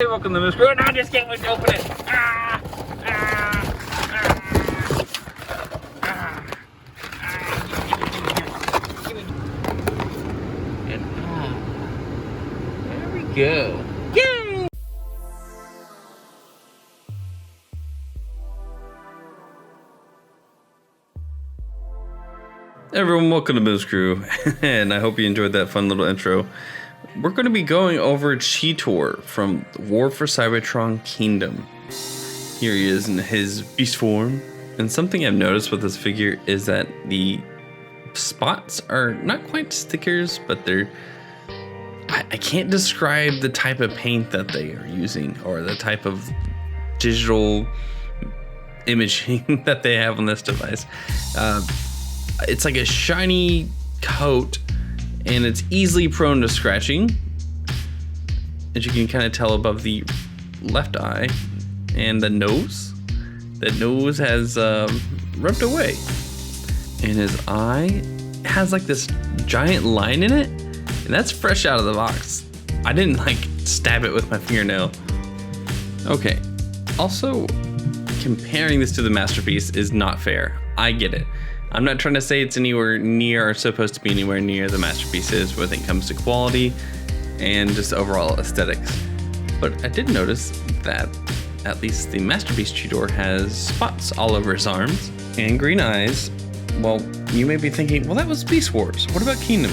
Hey, welcome to the screw. No, I just can't wait to open it. And there we go. Yay! Everyone, welcome to Moose Crew, and I hope you enjoyed that fun little intro. We're going to be going over Cheetor from War for Cybertron Kingdom. Here he is in his beast form. And something I've noticed with this figure is that the spots are not quite stickers, but they're... I can't describe the type of paint that they are using or the type of digital imaging that they have on this device. It's like a shiny coat, and it's easily prone to scratching, as you can kind of tell above the left eye and the nose. That nose has rubbed away, and his eye has like this giant line in it, and that's fresh out of the box. I didn't like stab it with my fingernail. Okay, also comparing this to the Masterpiece is not fair. I get it. I'm not trying to say it's anywhere near or supposed to be anywhere near the Masterpiece is when it comes to quality and just overall aesthetics. But I did notice that at least the Masterpiece Cheetor has spots all over his arms and green eyes. Well, you may be thinking, well, that was Beast Wars. What about Kingdom?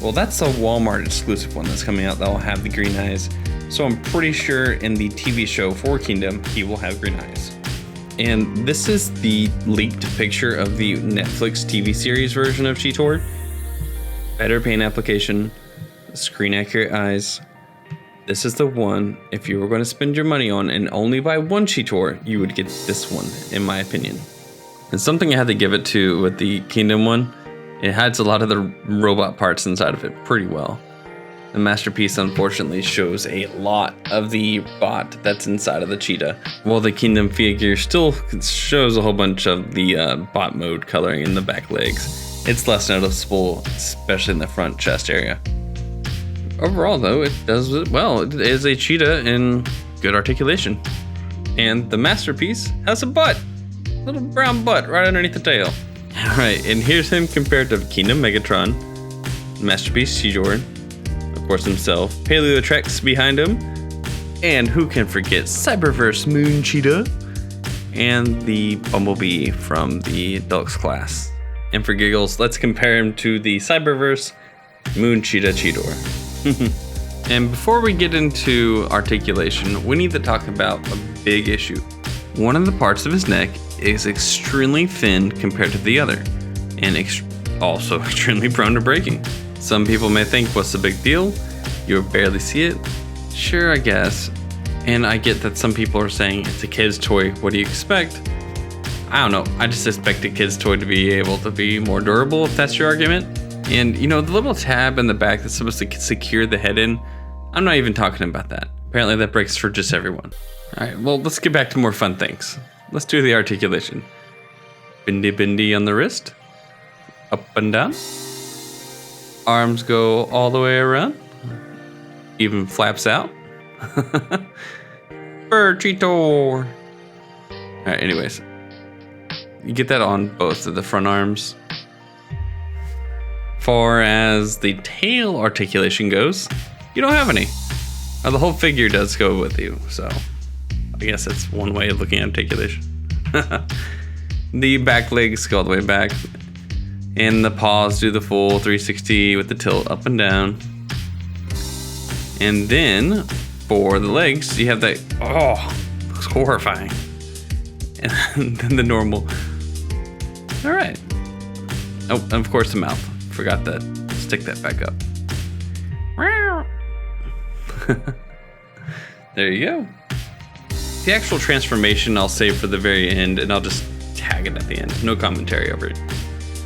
Well, that's a Walmart exclusive one that's coming out that will have the green eyes. So I'm pretty sure in the TV show for Kingdom, he will have green eyes. And this is the leaked picture of the Netflix TV series version of Cheetor. Better paint application, screen accurate eyes. This is the one, if you were going to spend your money on and only buy one Cheetor, you would get this one, in my opinion. And something I had to give it to with the Kingdom one, it hides a lot of the robot parts inside of it pretty well. The Masterpiece unfortunately shows a lot of the bot that's inside of the cheetah, while the Kingdom figure still shows a whole bunch of the bot mode coloring in the back legs. It's less noticeable, especially in the front chest area. Overall though, it does it well. It is a cheetah in good articulation. And the Masterpiece has a butt, little brown butt right underneath the tail. Alright, and here's him compared to Kingdom Megatron, Masterpiece Cheetor, of course himself, Paleo Trex behind him, and who can forget Cyberverse Moon Cheetah, and the Bumblebee from the Deluxe class. And for giggles, let's compare him to the Cyberverse Moon Cheetah Cheetor. And before we get into articulation, we need to talk about a big issue. One of the parts of his neck is extremely thin compared to the other, and also extremely prone to breaking. Some people may think, what's the big deal? You'll barely see it. Sure, I guess. And I get that some people are saying it's a kid's toy. What do you expect? I don't know. I just expect a kid's toy to be able to be more durable, if that's your argument. And you know, the little tab in the back that's supposed to secure the head in, I'm not even talking about that. Apparently that breaks for just everyone. All right, well, let's get back to more fun things. Let's do the articulation. Bendy bendy on the wrist. Up and down. Arms go all the way around. Even flaps out. Bird Cheetor. Alright, anyways. You get that on both of the front arms. Far as the tail articulation goes, you don't have any. Now, the whole figure does go with you, so I guess that's one way of looking at articulation. The back legs go all the way back. And the paws do the full 360 with the tilt up and down. And then for the legs, you have that, looks horrifying. And then the normal. All right. Oh, and of course the mouth. Forgot that. Stick that back up. There you go. The actual transformation I'll save for the very end, and I'll just tag it at the end. No commentary over it.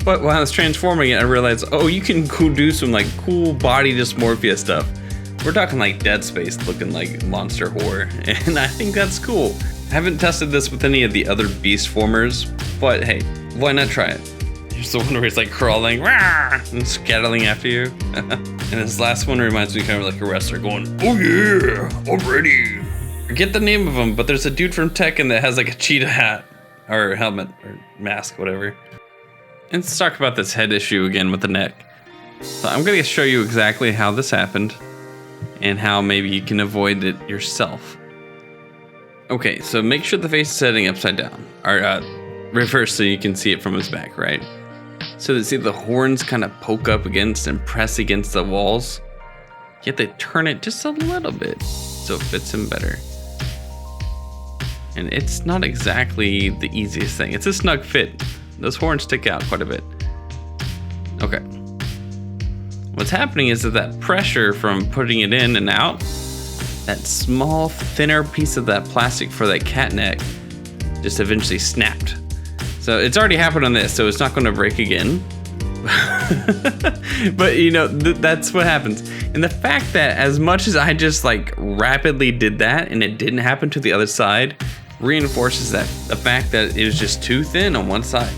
But while I was transforming it, I realized, oh, you can do some like cool body dysmorphia stuff. We're talking like Dead Space looking like monster horror, and I think that's cool. I haven't tested this with any of the other beast formers, but hey, why not try it? Here's the one where he's like crawling and scattering after you. And this last one reminds me kind of like a wrestler going, oh yeah, I'm ready. Forget the name of him, but there's a dude from Tekken that has like a cheetah hat or helmet or mask, whatever. And let's talk about this head issue again with the neck. So I'm going to show you exactly how this happened and how maybe you can avoid it yourself. Okay, so make sure the face is setting upside down, or reverse so you can see it from his back, right? So that see the horns kind of poke up against and press against the walls. You have to turn it just a little bit so it fits him better. And it's not exactly the easiest thing. It's a snug fit. Those horns stick out quite a bit. Okay. What's happening is that pressure from putting it in and out, that small, thinner piece of that plastic for that cat neck just eventually snapped. So it's already happened on this, so it's not going to break again. But you know, that's what happens. And the fact that as much as I just like rapidly did that and it didn't happen to the other side reinforces that the fact that it was just too thin on one side.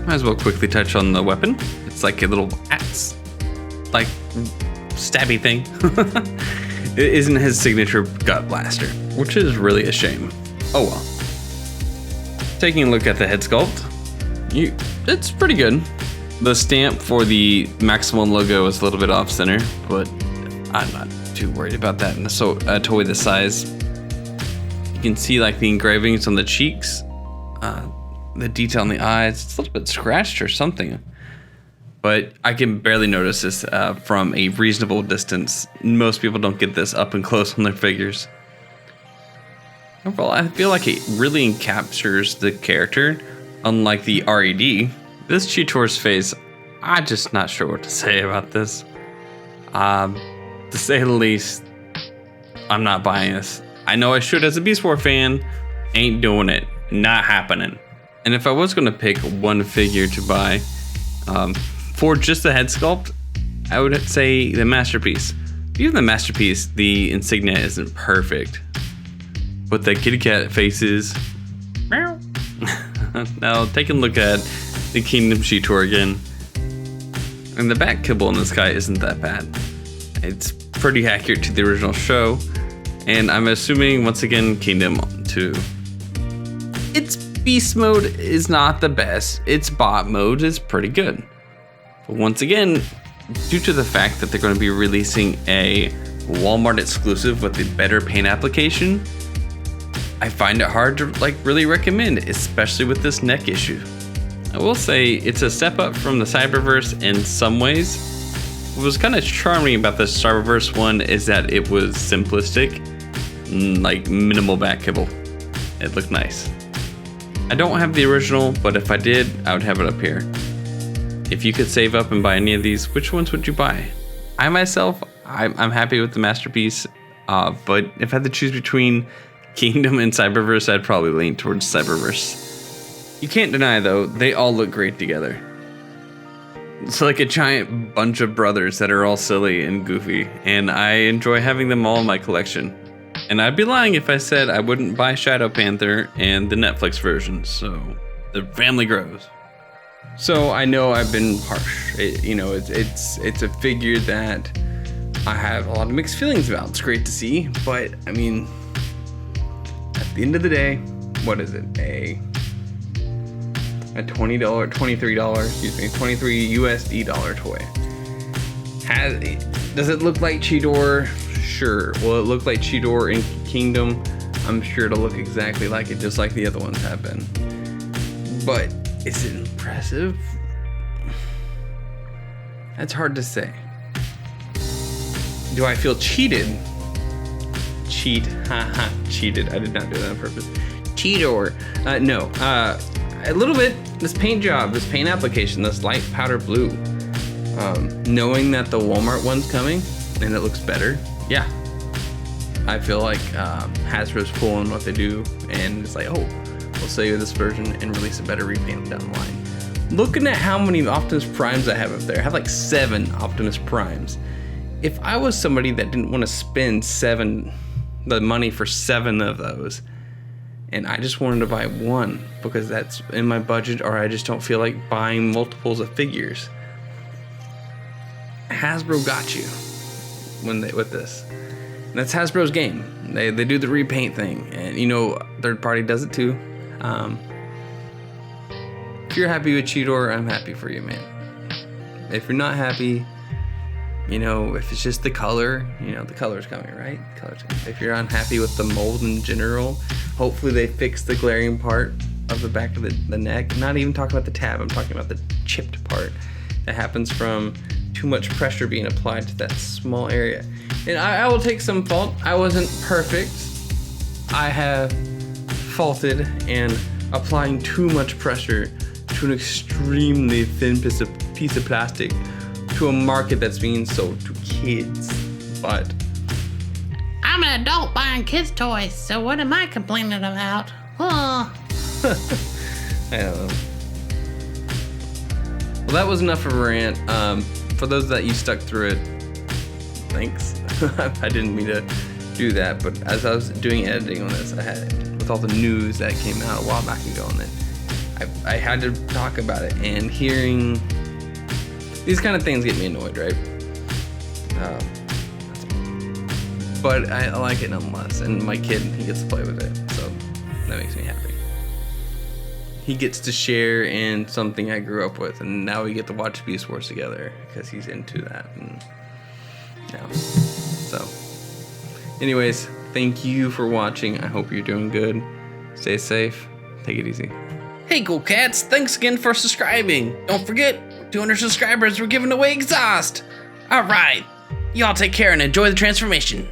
Might as well quickly touch on the weapon. It's like a little axe, like stabby thing. It isn't his signature gut blaster, which is really a shame. Oh well. Taking a look at the head sculpt, it's pretty good. The stamp for the Maximum logo is a little bit off center, but I'm not too worried about that. And so a toy this size, you can see like the engravings on the cheeks, the detail in the eyes. It's a little bit scratched or something, but I can barely notice this from a reasonable distance. Most people don't get this up and close on their figures. Overall, I feel like it really captures the character, unlike the RED. This Cheetor's face, I'm just not sure what to say about this. To say the least, I'm not buying this. I know I should as a Beast Wars fan, ain't doing it, not happening. And if I was gonna pick one figure to buy for just the head sculpt, I would say the Masterpiece. Even the Masterpiece, the insignia isn't perfect. But the kitty cat faces. Meow. Now, take a look at the Kingdom Cheetor again. And the back kibble in this guy isn't that bad. It's pretty accurate to the original show. And I'm assuming, once again, Kingdom 2. Its beast mode is not the best. Its bot mode is pretty good. But once again, due to the fact that they're going to be releasing a Walmart exclusive with a better paint application, I find it hard to like really recommend, especially with this neck issue. I will say it's a step up from the Cyberverse in some ways. What was kind of charming about the Cyberverse one is that it was simplistic, like minimal back kibble. It looked nice. I don't have the original, but if I did, I would have it up here. If you could save up and buy any of these, which ones would you buy? I myself, I'm happy with the Masterpiece, but if I had to choose between Kingdom and Cyberverse, I'd probably lean towards Cyberverse. You can't deny though, they all look great together. It's like a giant bunch of brothers that are all silly and goofy, and I enjoy having them all in my collection. And I'd be lying if I said I wouldn't buy Shadow Panther and the Netflix version, so the family grows. So I know I've been harsh. It's a figure that I have a lot of mixed feelings about. It's great to see, but I mean, at the end of the day, what is it? A $20, $23, 23 USD dollar toy. Does it look like Cheetor? Sure. Will it look like Cheetor in Kingdom? I'm sure it'll look exactly like it, just like the other ones have been. But is it impressive? That's hard to say. Do I feel cheated? Cheated. I did not do that on purpose. Cheetor. No. A little bit. This paint job, this paint application, this light powder blue. Knowing that the Walmart one's coming and it looks better, yeah. I feel like Hasbro's pulling what they do and it's like, oh, we'll sell you this version and release a better repaint down the line. Looking at how many Optimus Primes I have up there, I have like 7 Optimus Primes. If I was somebody that didn't want to spend the money for 7 of those, and I just wanted to buy one because that's in my budget, or I just don't feel like buying multiples of figures, Hasbro got you with this. That's Hasbro's game. They do the repaint thing, and you know, third party does it too. If you're happy with Cheetor, I'm happy for you, man. If you're not happy, you know, if it's just the color, you know, the color's coming, right? The color's coming. If you're unhappy with the mold in general, hopefully they fix the glaring part of the back of the neck. I'm not even talking about the tab, I'm talking about the chipped part that happens from too much pressure being applied to that small area. And I will take some fault. I wasn't perfect. I have faulted and applying too much pressure to an extremely thin piece of plastic to a market that's being sold to kids. But I'm an adult buying kids' toys, so what am I complaining about? Oh. I don't know. Well, that was enough of a rant. For those that you stuck through it, thanks. I didn't mean to do that, but as I was doing editing on this, I had with all the news that came out a while back ago, and then I had to talk about it. And hearing these kind of things get me annoyed, right? But I like it nonetheless, and my kid, he gets to play with it, so that makes me happy. He gets to share in something I grew up with, and now we get to watch Beast Wars together because he's into that. And yeah. So, anyways, thank you for watching. I hope you're doing good. Stay safe. Take it easy. Hey, cool cats! Thanks again for subscribing. Don't forget, 200 subscribers, we're giving away exhaust. All right, y'all take care and enjoy the transformation.